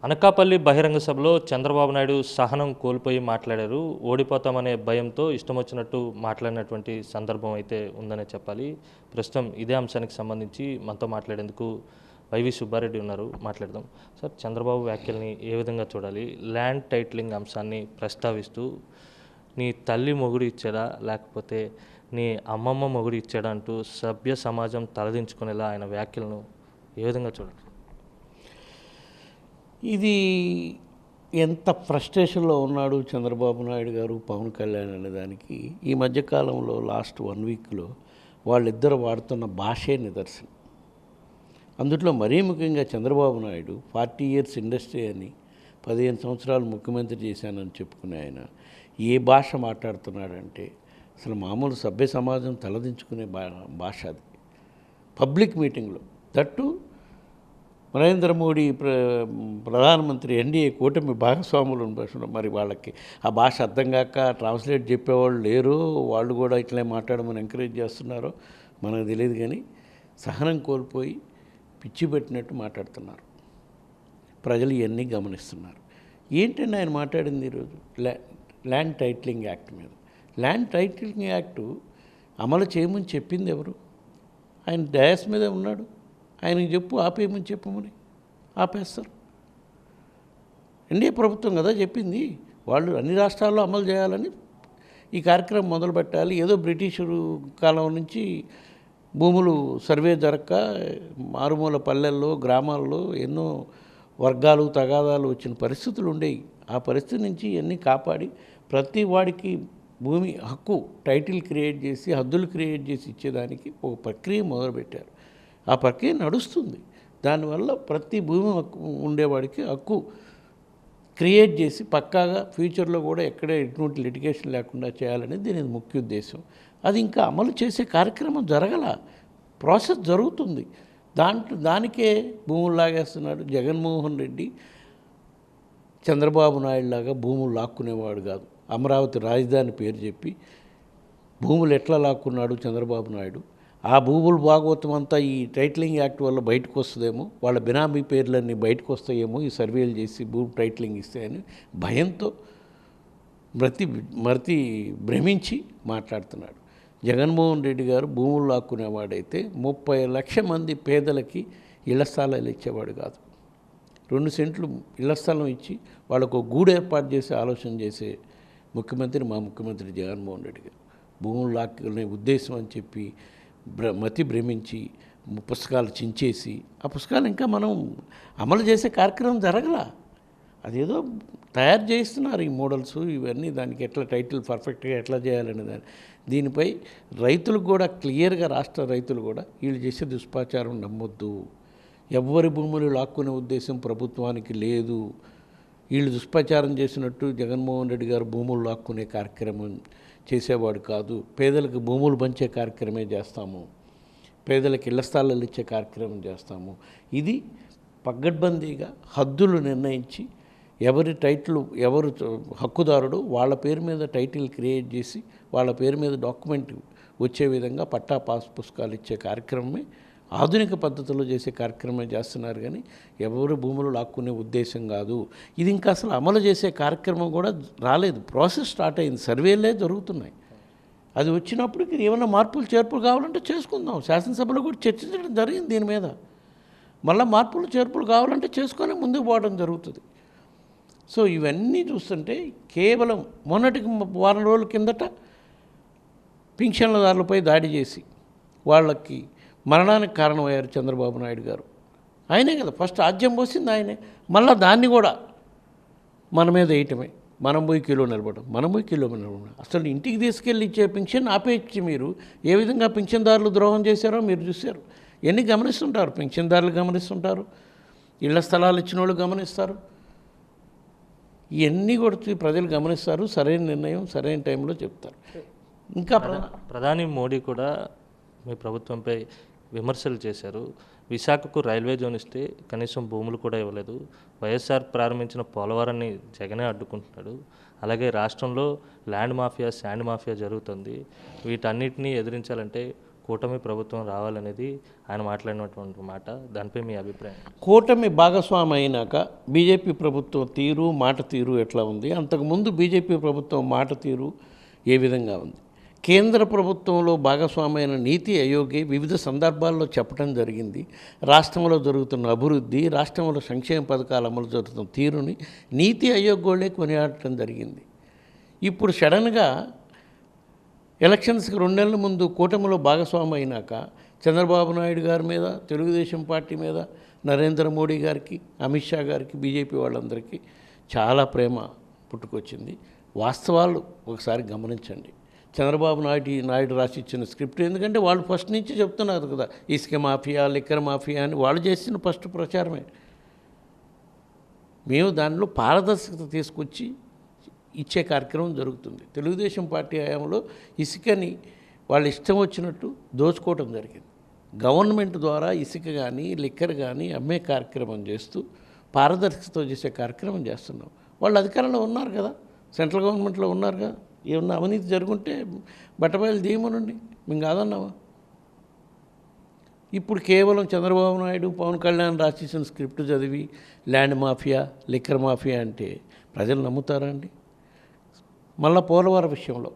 అనకాపల్లి బహిరంగ సభలో చంద్రబాబు నాయుడు సహనం కోల్పోయి మాట్లాడారు. ఓడిపోతామనే భయంతో ఇష్టం వచ్చినట్టు మాట్లాడినటువంటి సందర్భం అయితే ఉందనే చెప్పాలి. ప్రస్తుతం ఇదే అంశానికి సంబంధించి మనతో మాట్లాడేందుకు వైవి సుబ్బారెడ్డి ఉన్నారు. మాట్లాడదాం. సార్, చంద్రబాబు వ్యాఖ్యల్ని ఏ విధంగా చూడాలి? ల్యాండ్ టైటిలింగ్ అంశాన్ని ప్రస్తావిస్తూ నీ తల్లి మొగుడు ఇచ్చాడా లేకపోతే నీ అమ్మమ్మ మొగుడు ఇచ్చాడా అంటూ సభ్య సమాజం తలదించుకునేలా ఆయన వ్యాఖ్యలను ఏ విధంగా చూడాలి? ఇది ఎంత ఫ్రస్ట్రేషన్లో ఉన్నాడు చంద్రబాబు నాయుడు గారు, పవన్ కళ్యాణ్ అనే దానికి ఈ మధ్యకాలంలో లాస్ట్ 1 వీక్లో వాళ్ళిద్దరు వాడుతున్న భాషే నిదర్శనం. అందుట్లో మరీ ముఖ్యంగా చంద్రబాబు నాయుడు 40 ఇయర్స్ ఇండస్ట్రీ అని 15 సంవత్సరాలు ముఖ్యమంత్రి చేశానని చెప్పుకునే ఆయన ఏ భాష మాట్లాడుతున్నాడంటే అసలు మామూలు సభ్య సమాజం తలదించుకునే భాష అది. పబ్లిక్ మీటింగ్లో దట్టు నరేంద్ర మోడీ ప్రధానమంత్రి ఎన్డీఏ కూటమి భాగస్వాములు ఉంటారు. మరి వాళ్ళకి ఆ భాష అర్థం కాక ట్రాన్స్లేట్ చెప్పేవాళ్ళు లేరు. వాళ్ళు కూడా ఇట్లే మాట్లాడమని ఎంకరేజ్ చేస్తున్నారో మనకు తెలియదు. కానీ సహనం కోల్పోయి పిచ్చి పెట్టినట్టు మాట్లాడుతున్నారు. ప్రజలు ఇవన్నీ గమనిస్తున్నారు. ఏంటంటే ఆయన మాట్లాడింది ఈరోజు ల్యాండ్ టైటిలింగ్ యాక్ట్ మీద. ల్యాండ్ టైటిలింగ్ యాక్టు అమలు చేయమని చెప్పింది ఎవరు? ఆయన డయాస్ మీద ఉన్నాడు. ఆయనకి చెప్పు ఆపేయమని చెప్పమని ఆపేస్తారు. ఎన్డీఏ ప్రభుత్వం కదా చెప్పింది. వాళ్ళు అన్ని రాష్ట్రాల్లో అమలు చేయాలని ఈ కార్యక్రమం మొదలు పెట్టాలి. ఏదో బ్రిటిషు కాలం నుంచి భూములు సర్వే జరగక మారుమూల పల్లెల్లో గ్రామాల్లో ఎన్నో వర్గాలు తగాదాలు వచ్చిన పరిస్థితులు ఉండేవి. ఆ పరిస్థితి నుంచి ఇవన్నీ కాపాడి ప్రతి వాడికి భూమి హక్కు టైటిల్ క్రియేట్ చేసి హద్దులు క్రియేట్ చేసి ఇచ్చేదానికి ఒక ప్రక్రియ మొదలుపెట్టారు. ఆ ప్రక్రియ నడుస్తుంది. దానివల్ల ప్రతి భూమి హక్కు ఉండేవాడికి హక్కు క్రియేట్ చేసి పక్కాగా ఫ్యూచర్లో కూడా ఎక్కడే ఎటువంటి లిటిగేషన్ లేకుండా చేయాలనేది దీని ముఖ్య ఉద్దేశం. అది ఇంకా అమలు చేసే కార్యక్రమం జరగల, ప్రాసెస్ జరుగుతుంది. దానికే భూములు లాగేస్తున్నాడు జగన్మోహన్ రెడ్డి. చంద్రబాబు నాయుడు లాగా భూములు లాక్కునేవాడు కాదు. అమరావతి రాజధాని పేరు చెప్పి భూములు ఎట్లా లాక్కున్నాడు చంద్రబాబు నాయుడు. ఆ భూములు భాగవతం అంతా ఈ టైటిలింగ్ యాక్ట్ వల్ల బయటకు వస్తుందేమో, వాళ్ళ బినామీ పేర్లన్నీ బయటకు వస్తాయేమో ఈ సర్వేలు చేసి భూమి టైటిలింగ్ ఇస్తాయని భయంతో మరతి భ్రమించి మాట్లాడుతున్నాడు. జగన్మోహన్ రెడ్డి గారు భూములు లాక్కునేవాడైతే 30 లక్షల మంది పేదలకి ఇళ్ల స్థలాలు ఇచ్చేవాడు కాదు. 2 సెంట్లు ఇళ్ల స్థలం ఇచ్చి వాళ్ళకు గూడు ఏర్పాటు చేసి ఆలోచన చేసే ముఖ్యమంత్రి మా ముఖ్యమంత్రి జగన్మోహన్ రెడ్డి గారు. భూములు లాక్కునే ఉద్దేశం అని చెప్పి మతి భ్రమించి పుస్తకాలు చించేసి ఆ పుస్తకాలు ఇంకా మనం అమలు చేసే కార్యక్రమం జరగల. అదేదో తయారు చేస్తున్నారు ఈ మోడల్స్ ఇవన్నీ. దానికి ఎట్లా టైటిల్ పర్ఫెక్ట్గా ఎట్లా చేయాలనే దీనిపై రైతులకు కూడా క్లియర్గా, రాష్ట్ర రైతులు కూడా వీళ్ళు చేసే దుష్ప్రచారం నమ్మొద్దు. ఎవ్వరి భూములు లాక్కునే ఉద్దేశం ప్రభుత్వానికి లేదు. వీళ్ళు దుష్ప్రచారం చేసినట్టు జగన్మోహన్ రెడ్డి గారు భూములు లాక్కునే కార్యక్రమం చేసేవాడు కాదు. పేదలకు భూములు పంచే కార్యక్రమే చేస్తాము, పేదలకు ఇళ్ల స్థలాలు ఇచ్చే కార్యక్రమం చేస్తాము. ఇది పగడ్బందీగా హద్దులు నిర్ణయించి ఎవరి టైటిల్ ఎవరు హక్కుదారుడు వాళ్ళ పేరు మీద టైటిల్ క్రియేట్ చేసి వాళ్ళ పేరు మీద డాక్యుమెంట్ వచ్చే విధంగా పట్టా పాస్ పుస్తకాలు ఇచ్చే కార్యక్రమమే ఆధునిక పద్ధతిలో చేసే కార్యక్రమం చేస్తున్నారు. కానీ ఎవరు భూములు లాక్కునే ఉద్దేశం కాదు. ఇది ఇంకా అసలు అమలు చేసే కార్యక్రమం కూడా రాలేదు. ప్రాసెస్ స్టార్ట్ అయింది, సర్వేలే జరుగుతున్నాయి. అది వచ్చినప్పటికి ఏమైనా మార్పులు చేర్పులు కావాలంటే చేసుకుందాం. శాసనసభలో కూడా చర్చించడం జరిగింది దీని మీద. మళ్ళీ మార్పులు చేర్పులు కావాలంటే చేసుకొని ముందుకు పోవడం జరుగుతుంది. సో ఇవన్నీ చూస్తుంటే కేవలం మొన్నటికి వారం రోజుల కిందట పింఛన్లదారులపై దాడి చేసి వాళ్ళకి మరణానికి కారణమయ్యారు చంద్రబాబు నాయుడు గారు. ఆయనే కదా ఫస్ట్ ఆజ్యం పోసింది ఆయనే. మళ్ళీ దాన్ని కూడా మన మీద వేయటమే. మనం పోయి కిలో నిలబడడం, మనం పోయి కిలో నిలబడడం. అసలు ఇంటికి తీసుకెళ్ళి ఇచ్చే పింఛన్ ఆపేచ్చి మీరు ఏ విధంగా పింఛన్దారులు ద్రోహం చేశారో మీరు చూశారు. ఎన్ని గమనిస్తుంటారు, పింఛన్దారులు గమనిస్తుంటారు, ఇళ్ల స్థలాలు ఇచ్చిన వాళ్ళు గమనిస్తారు. ఇవన్నీ కూడా ప్రజలు గమనిస్తారు. సరైన నిర్ణయం సరైన టైంలో చెప్తారు. ఇంకా ప్రధాని మోడీ కూడా మీ ప్రభుత్వంపై విమర్శలు చేశారు. విశాఖకు రైల్వే జోన్ ఇస్తే కనీసం భూములు కూడా ఇవ్వలేదు. వైఎస్ఆర్ ప్రారంభించిన పోలవరాన్ని జగనే అడ్డుకుంటున్నాడు. అలాగే రాష్ట్రంలో ల్యాండ్ మాఫియా, శాండ్ మాఫియా జరుగుతుంది. వీటన్నిటినీ ఎదిరించాలంటే కూటమి ప్రభుత్వం రావాలనేది ఆయన మాట్లాడినటువంటి మాట. దానిపై మీ అభిప్రాయం? కూటమి భాగస్వామి అయినాక బీజేపీ ప్రభుత్వం తీరు మాట తీరు ఎట్లా ఉంది, అంతకుముందు బీజేపీ ప్రభుత్వం మాట తీరు ఏ విధంగా ఉంది? కేంద్ర ప్రభుత్వంలో భాగస్వామైన నీతి ఆయోగే వివిధ సందర్భాల్లో చెప్పడం జరిగింది. రాష్ట్రంలో జరుగుతున్న అభివృద్ధి, రాష్ట్రంలో సంక్షేమ పథకాల అమలు జరుగుతున్న తీరుని నీతి ఆయోగ్ వాళ్ళే కొనియాడటం జరిగింది. ఇప్పుడు సడన్గా ఎలక్షన్స్కి 2 నెలల ముందు కూటమిలో భాగస్వామి అయినాక చంద్రబాబు నాయుడు గారి మీద, తెలుగుదేశం పార్టీ మీద, నరేంద్ర మోడీ గారికి, అమిత్ షా గారికి, బీజేపీ వాళ్ళందరికీ చాలా ప్రేమ పుట్టుకొచ్చింది. వాస్తవాలు ఒకసారి గమనించండి. చంద్రబాబు నాయుడు రాసి ఇచ్చిన స్క్రిప్ట్, ఎందుకంటే వాళ్ళు ఫస్ట్ నుంచి చెప్తున్నారు కదా, ఇసుక మాఫియా, లిక్కర్ మాఫియా అని వాళ్ళు చేసిన ఫస్ట్ ప్రచారమే. మేము దానిలో పారదర్శకత తీసుకొచ్చి ఇచ్చే కార్యక్రమం జరుగుతుంది. తెలుగుదేశం పార్టీ హయాంలో ఇసుకని వాళ్ళు ఇష్టం వచ్చినట్టు దోచుకోవటం జరిగింది. గవర్నమెంట్ ద్వారా ఇసుక కానీ లిక్కర్ కానీ అమ్మే కార్యక్రమం చేస్తూ పారదర్శకత చేసే కార్యక్రమం చేస్తున్నాం. వాళ్ళు అధికారంలో ఉన్నారు కదా, సెంట్రల్ గవర్నమెంట్లో ఉన్నారు కదా. ఏమన్నా అవినీతి జరుగుంటే బట్టబయలు తీయమనండి, మేము కాదన్నావా? ఇప్పుడు కేవలం చంద్రబాబు నాయుడు, పవన్ కళ్యాణ్ రాసేసిన స్క్రిప్ట్ చదివి ల్యాండ్ మాఫియా, లిక్కర్ మాఫియా అంటే ప్రజలు నమ్ముతారా అండి? మళ్ళీ పోలవరం విషయంలో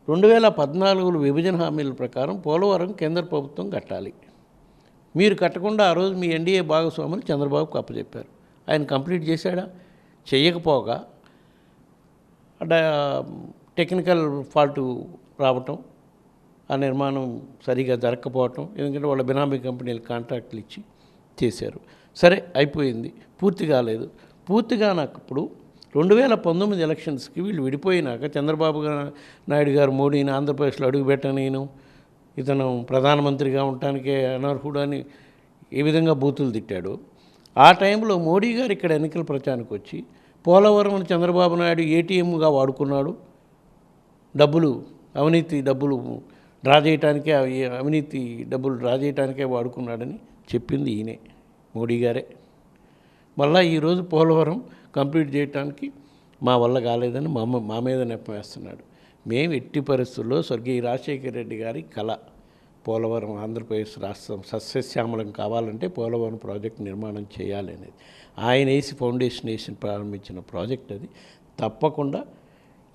2014 విభజన హామీల ప్రకారం పోలవరం కేంద్ర ప్రభుత్వం కట్టాలి. మీరు కట్టకుండా ఆ రోజు మీ ఎన్డీఏ భాగస్వాములు చంద్రబాబుకు అప్పచెప్పారు. ఆయన కంప్లీట్ చేశాడా? చేయకపోగా టెక్నికల్ ఫాల్ట్ రావటం, ఆ నిర్మాణం సరిగా జరగకపోవటం, ఎందుకంటే వాళ్ళ బినామీ కంపెనీలు కాంట్రాక్టులు ఇచ్చి చేశారు. సరే, అయిపోయింది, పూర్తి కాలేదు. పూర్తి కానప్పుడు 2019 ఎలక్షన్స్కి వీళ్ళు విడిపోయినాక చంద్రబాబు నాయుడు గారు మోడీని ఆంధ్రప్రదేశ్లో అడుగుపెట్టనేను, ఇతను ప్రధానమంత్రిగా ఉండటానికే అనర్హుడు అని ఏ విధంగా బూతులు తిట్టాడు. ఆ టైంలో మోడీ గారు ఇక్కడ ఎన్నికల ప్రచారానికి వచ్చి పోలవరం చంద్రబాబు నాయుడు ఏటీఎంగా వాడుకున్నాడు, అవినీతి డబ్బులు డ్రా చేయడానికే వాడుకున్నాడని చెప్పింది ఈయనే, మోడీ గారే. మళ్ళీ ఈరోజు పోలవరం కంప్లీట్ చేయడానికి మా వల్ల కాలేదని మా మీద నెప్పం వేస్తున్నాడు. మేము ఎట్టి పరిస్థితుల్లో స్వర్గీయ రాజశేఖర రెడ్డి గారి కళ, పోలవరం ఆంధ్రప్రదేశ్ రాష్ట్రం సస్యశ్యామలం కావాలంటే పోలవరం ప్రాజెక్ట్ నిర్మాణం చేయాలి అనేది ఆయన ఫౌండేషన్ వేసి ప్రారంభించిన ప్రాజెక్ట్. అది తప్పకుండా.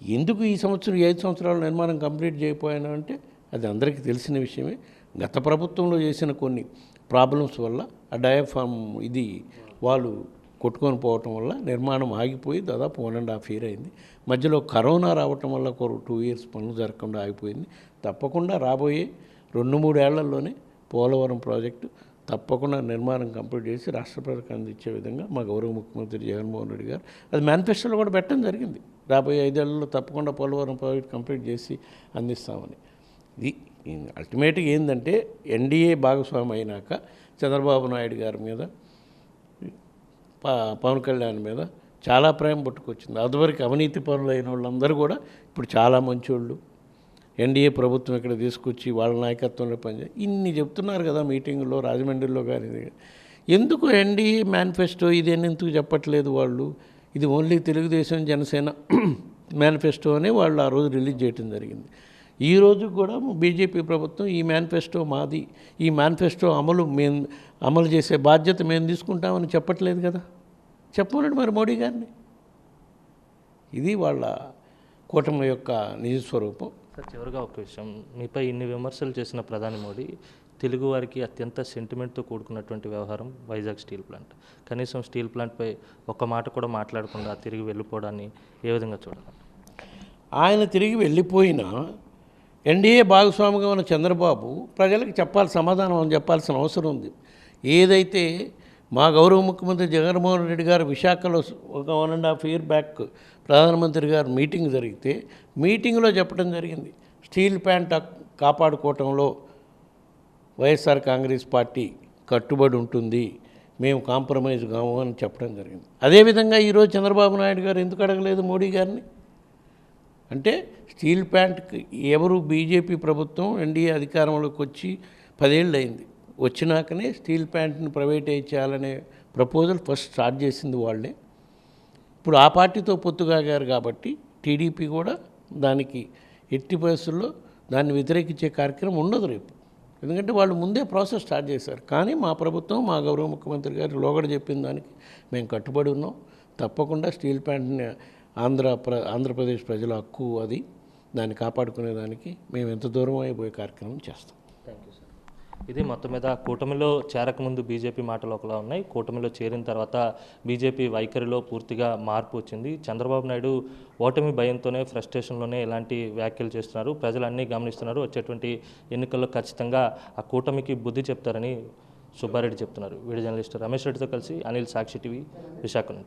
ఎందుకు ఈ సంవత్సరం 5 సంవత్సరాల నిర్మాణం కంప్లీట్ చేయకపోయినా అంటే అది అందరికీ తెలిసిన విషయమే. గత ప్రభుత్వంలో చేసిన కొన్ని ప్రాబ్లమ్స్ వల్ల ఆ డయాఫామ్ వాళ్ళు కొట్టుకొని పోవటం వల్ల నిర్మాణం ఆగిపోయి దాదాపు 1.5 year అయింది. మధ్యలో కరోనా రావటం వల్ల 2 years పనులు జరగకుండా ఆగిపోయింది. తప్పకుండా రాబోయే 2-3 ఏళ్లలోనే పోలవరం ప్రాజెక్టు తప్పకుండా నిర్మాణం కంప్లీట్ చేసి రాష్ట్ర ప్రజలకు అందించే విధంగా మా గౌరవ ముఖ్యమంత్రి జగన్మోహన్ రెడ్డి గారు అది మేనిఫెస్టోలో కూడా పెట్టడం జరిగింది. రాబోయే 5 ఏళ్లలో తప్పకుండా పోలవరం ప్రాజెక్ట్ కంప్లీట్ చేసి అందిస్తామని. ఇది అల్టిమేట్గా ఏంటంటే ఎన్డీఏ భాగస్వామి అయినాక చంద్రబాబు నాయుడు గారి మీద, పవన్ కళ్యాణ్ మీద చాలా ప్రేమ పుట్టుకొచ్చింది. అదివరకు అవినీతి పనులు అయిన వాళ్ళందరూ కూడా ఇప్పుడు చాలా మంచోళ్ళు. ఎన్డీఏ ప్రభుత్వం ఇక్కడ తీసుకొచ్చి వాళ్ళ నాయకత్వంలో పనిచేసి ఇన్ని చెప్తున్నారు కదా మీటింగుల్లో, రాజమండ్రిలో కానీ. ఎందుకు ఎన్డీఏ మేనిఫెస్టో ఇదేని ఎందుకు చెప్పట్లేదు వాళ్ళు? ఇది ఓన్లీ తెలుగుదేశం జనసేన మేనిఫెస్టో అని వాళ్ళు ఆ రోజు రిలీజ్ చేయడం జరిగింది. ఈ రోజు కూడా బీజేపీ ప్రభుత్వం ఈ మేనిఫెస్టో మాది, ఈ మేనిఫెస్టో అమలు చేసే బాధ్యత మేము తీసుకుంటామని చెప్పట్లేదు కదా. చెప్పమన్నాడు మరి మోడీ గారిని. ఇది వాళ్ళ కూటమి యొక్క నిజస్వరూపం. సార్, చివరిగా ఒక విషయం, మీపై ఇన్ని విమర్శలు చేసిన ప్రధాని మోడీ తెలుగువారికి అత్యంత సెంటిమెంట్తో కూడుకున్నటువంటి వ్యవహారం వైజాగ్ స్టీల్ ప్లాంట్. కనీసం స్టీల్ ప్లాంట్పై ఒక్క మాట కూడా మాట్లాడకుండా తిరిగి వెళ్ళిపోవడాన్ని ఏ విధంగా చూడాలి? ఆయన తిరిగి వెళ్ళిపోయినా ఎన్డీఏ భాగస్వామిగా ఉన్న చంద్రబాబు ప్రజలకు సమాధానం చెప్పాల్సిన అవసరం ఉంది. ఏదైతే మా గౌరవ ముఖ్యమంత్రి జగన్మోహన్ రెడ్డి గారు విశాఖలో ఒక 1.5 year బ్యాక్ ప్రధానమంత్రి గారు మీటింగ్ జరిగితే మీటింగ్లో చెప్పడం జరిగింది, స్టీల్ ప్లాంట్ కాపాడుకోవటంలో వైఎస్ఆర్ కాంగ్రెస్ పార్టీ కట్టుబడి ఉంటుంది, మేము కాంప్రమైజ్ కాము అని చెప్పడం జరిగింది. అదేవిధంగా ఈరోజు చంద్రబాబు నాయుడు గారు ఎందుకు అడగలేదు మోడీ గారిని? అంటే స్టీల్ ప్లాంట్కి ఎవరు బీజేపీ ప్రభుత్వం ఎన్డీఏ అధికారంలోకి వచ్చి 10 ఏళ్ళు అయింది. వచ్చినాకనే స్టీల్ ప్లాంట్ని ప్రైవేటైజ్ చేయాలనే ప్రపోజల్ ఫస్ట్ స్టార్ట్ చేసింది వాళ్ళే. ఇప్పుడు ఆ పార్టీతో పొత్తుగాగారు కాబట్టి టీడీపీ కూడా దానికి ఎట్టి పరిస్థితుల్లో దాన్ని వ్యతిరేకించే కార్యక్రమం ఉండదు రేపు. ఎందుకంటే వాళ్ళు ముందే ప్రాసెస్ స్టార్ట్ చేశారు. కానీ మా ప్రభుత్వం, మా గౌరవ ముఖ్యమంత్రి గారు లోగడ చెప్పిన దానికి మేము కట్టుబడి ఉన్నాం. తప్పకుండా స్టీల్ ప్లాంట్ని ఆంధ్రప్రదేశ్ ప్రజల హక్కు అది. దాన్ని కాపాడుకునేదానికి మేము ఎంత దూరం అయిపోయే కార్యక్రమం చేస్తాం. Thank you sir. ఇది మొత్తం మీద కూటమిలో చేరకముందు బీజేపీ మాటలు ఒకలా ఉన్నాయి. కూటమిలో చేరిన తర్వాత బీజేపీ వైఖరిలో పూర్తిగా మార్పు వచ్చింది. చంద్రబాబు నాయుడు ఓటమి భయంతోనే, ఫ్రస్ట్రేషన్లోనే ఇలాంటి వ్యాఖ్యలు చేస్తున్నారు. ప్రజలు అన్నీ గమనిస్తున్నారు. వచ్చేటువంటి ఎన్నికల్లో ఖచ్చితంగా ఆ కూటమికి బుద్ధి చెప్తారని సుబ్బారెడ్డి చెప్తున్నారు. వీడియో జర్నలిస్ట్ రమేష్ రెడ్డితో కలిసి అనిల్, సాక్షి టీవీ, విశాఖ నుంచి.